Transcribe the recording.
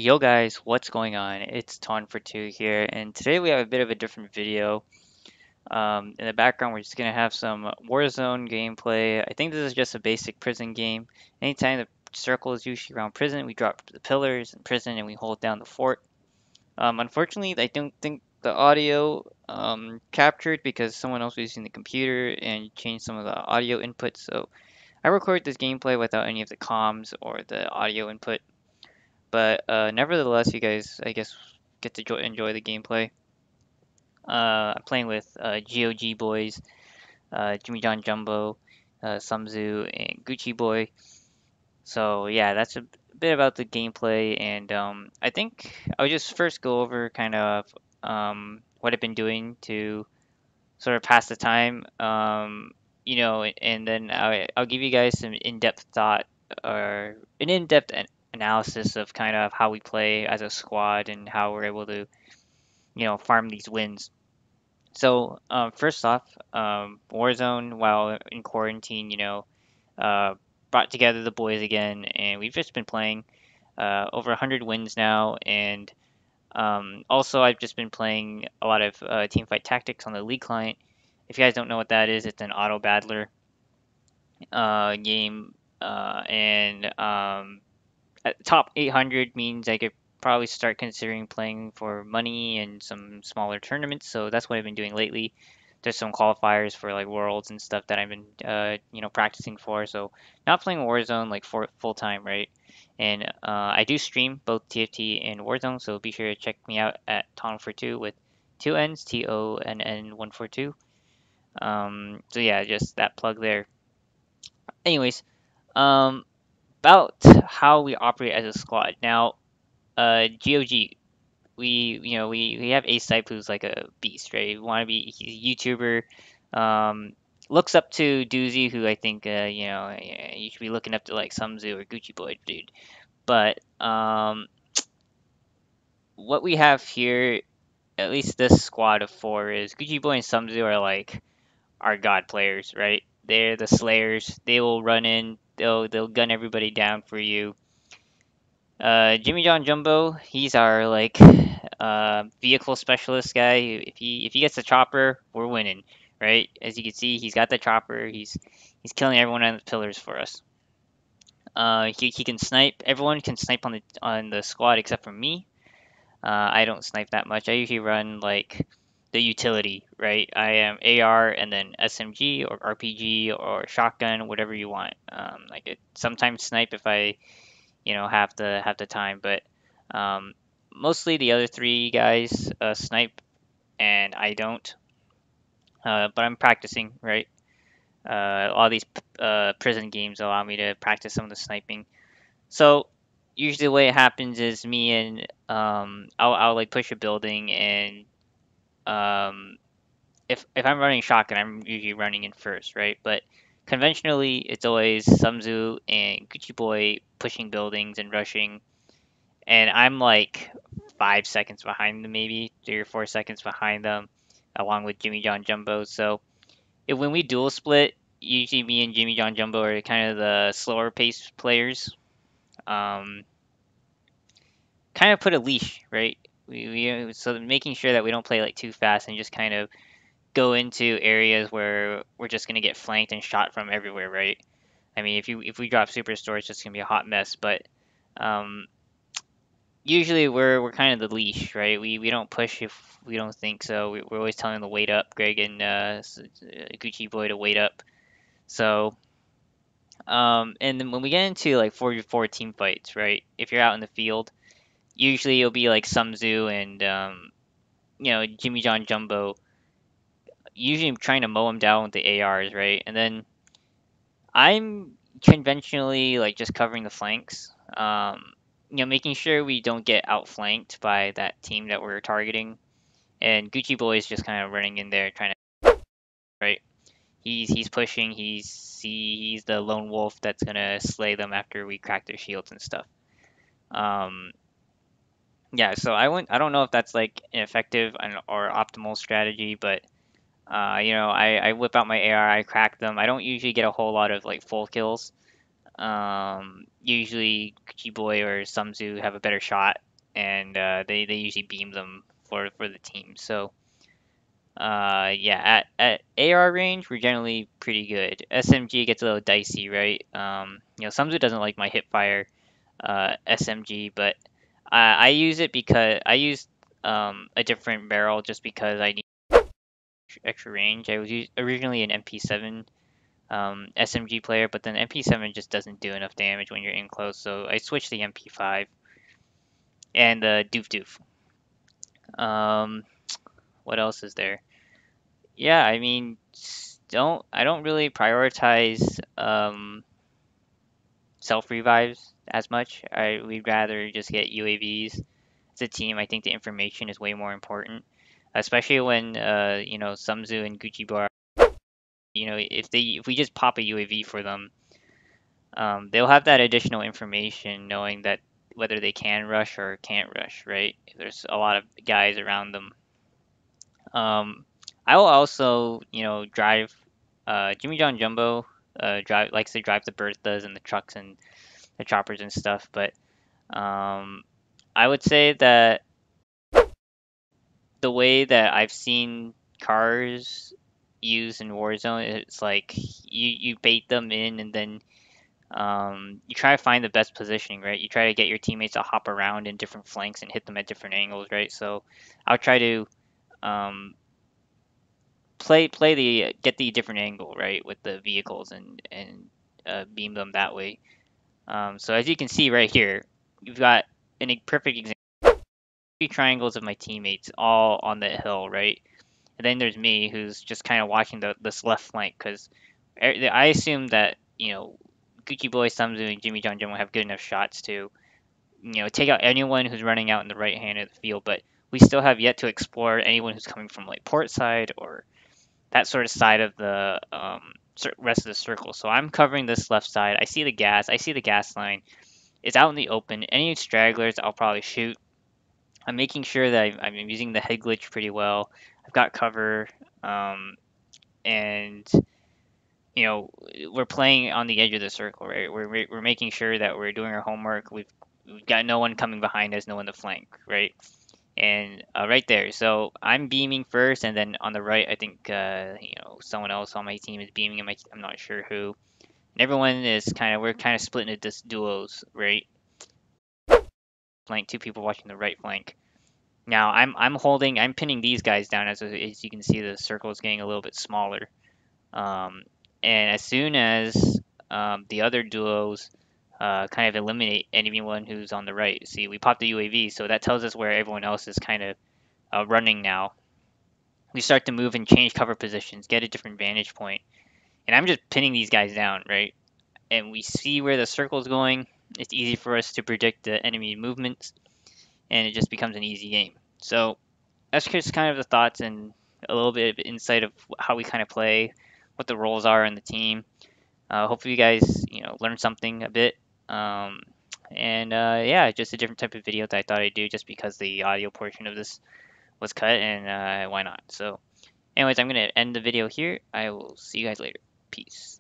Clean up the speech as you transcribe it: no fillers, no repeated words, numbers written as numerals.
Yo guys, what's going on? It's Ton142 here, and today we have a bit of a different video. In the background, we're just gonna have some Warzone gameplay. I think this is just a basic prison game. Anytime the circle is usually around prison, we drop the pillars in prison and we hold down the fort. Unfortunately, I don't think the audio captured because someone else was using the computer and changed some of the audio inputs. So I recorded this gameplay without any of the comms or the audio input. But nevertheless, you guys, I guess, get to enjoy the gameplay. I'm playing with GOG boys, Jimmy John Jumbo, Sumzu, and Gucci Boy. So yeah, that's a bit about the gameplay, and I think I'll just first go over kind of what I've been doing to sort of pass the time, and then I'll give you guys some in-depth thought or an in-depth analysis of kind of how we play as a squad and how we're able to, farm these wins. So first off, Warzone while in quarantine, uh, brought together the boys again, and we've just been playing over 100 wins now, and also I've just been playing a lot of Teamfight Tactics on the League client. If you guys don't know what that is, it's an auto battler game, and at top 800 means I could probably start considering playing for money and some smaller tournaments. So that's what I've been doing lately. There's some qualifiers for like worlds and stuff that I've been, practicing for. So not playing Warzone like for full time, right? And I do stream both TFT and Warzone, so be sure to check me out at Ton142 with two N's, TONN142. So yeah, just that plug there. Anyways, um, about how we operate as a squad. Now, GOG, we have Ace Type who's like a beast, right? We want to be he's a YouTuber. Looks up to Doozy, who I think you should be looking up to like Sumzu or Gucci Boy, dude. But what we have here, at least this squad of four, is Gucci Boy and Sumzu are like our god players, right? They're the slayers. They will run in. They'll gun everybody down for you. Jimmy John Jumbo, he's our like vehicle specialist guy. If he gets the chopper, we're winning, right? As you can see, he's got the chopper. He's killing everyone on the pillars for us. He can snipe. Everyone can snipe on the squad except for me. I don't snipe that much. I usually run like the utility, right? I am AR and then SMG or RPG or shotgun, whatever you want. I could sometimes snipe if I have the time, but um, mostly the other three guys snipe and I don't. But I'm practicing, right? All these prison games allow me to practice some of the sniping. So usually the way it happens is me and I'll like push a building, and um, if I'm running shotgun, I'm usually running in first, right? But conventionally, it's always Sumzu and Gucci Boy pushing buildings and rushing, and I'm like 5 seconds behind them, maybe 3 or 4 seconds behind them, along with Jimmy John Jumbo. So when we dual split, usually me and Jimmy John Jumbo are kind of the slower paced players. Um, Kind of put a leash, right? So making sure that we don't play like too fast and just kind of go into areas where we're just gonna get flanked and shot from everywhere, right? I mean, if we drop superstore, it's just gonna be a hot mess. But um, usually we're kind of the leash, right? We don't push if we don't think so. We're always telling them to wait up, Greg and Gucci Boy to wait up. So and then when we get into like 4v4 team fights, right? If you're out in the field, usually it'll be like Sumzu and Jimmy John Jumbo. Usually I'm trying to mow them down with the ARs, right? And then I'm conventionally like just covering the flanks. Making sure we don't get outflanked by that team that we're targeting. And Gucci Boy is just kind of running in there trying to, right. He's pushing. He's the lone wolf that's gonna slay them after we crack their shields and stuff. Um, yeah. So I don't know if that's like an effective or optimal strategy, but I whip out my AR. I crack them. I don't usually get a whole lot of like full kills. Usually Gucci Boy or Sumzu have a better shot, and they usually beam them for the team. So yeah, at AR range, we're generally pretty good. SMG gets a little dicey, right? You know, Samzu doesn't like my hipfire SMG, but I use it because I use a different barrel just because I need extra range. I was originally an MP7 SMG player, but then MP7 just doesn't do enough damage when you're in close, so I switched to the MP5 and the Doof Doof. What else is there? Yeah, I mean, I don't really prioritize self revives as much. We'd rather just get UAVs. As a team, I think the information is way more important, especially when you know, Samzu and Gucci Bar. You know, if we just pop a UAV for them, they'll have that additional information, knowing that whether they can rush or can't rush, right? If there's a lot of guys around them. I will also, you know, drive. Jimmy John Jumbo likes to drive the Berthas and the trucks and the choppers and stuff, but um, I would say that the way that I've seen cars used in Warzone, it's like you bait them in and then you try to find the best positioning, right? You try to get your teammates to hop around in different flanks and hit them at different angles, right? So I'll try to um, play the get the different angle, right, with the vehicles and beam them that way. So as you can see right here, you've got a perfect example. Three triangles of my teammates all on the hill, right? And then there's me, who's just kind of watching this left flank because I assume that, you know, Gucci Boy, Samzu, and Jimmy John Jim will have good enough shots to, you know, take out anyone who's running out in the right hand of the field. But we still have yet to explore anyone who's coming from like port side or that sort of side of the rest of the circle. So I'm covering this left side. I see the gas. I see the gas line. It's out in the open. Any stragglers, I'll probably shoot. I'm making sure that I'm using the head glitch pretty well. I've got cover, and you know, we're playing on the edge of the circle, right? We're making sure that we're doing our homework. We've got no one coming behind us, no one to flank, right? And right there. So I'm beaming first, and then on the right, I think you know, someone else on my team is beaming. I'm not sure who. And everyone is we're kind of splitting into duos, right? Flank, two people watching the right flank. Now I'm pinning these guys down as you can see the circle is getting a little bit smaller. Um, and as soon as the other duos kind of eliminate anyone who's on the right, see we popped the UAV, so that tells us where everyone else is kind of running now. We start to move and change cover positions, get a different vantage point. And I'm just pinning these guys down, right? And we see where the circle's going. It's easy for us to predict the enemy movements, and it just becomes an easy game. So that's just kind of the thoughts and a little bit of insight of how we kind of play, what the roles are in the team. Hopefully you guys, you know, learned something a bit. Um, and yeah, just a different type of video that I thought I'd do just because the audio portion of this was cut, and why not? So anyways, I'm going to end the video here. I will see you guys later. Peace.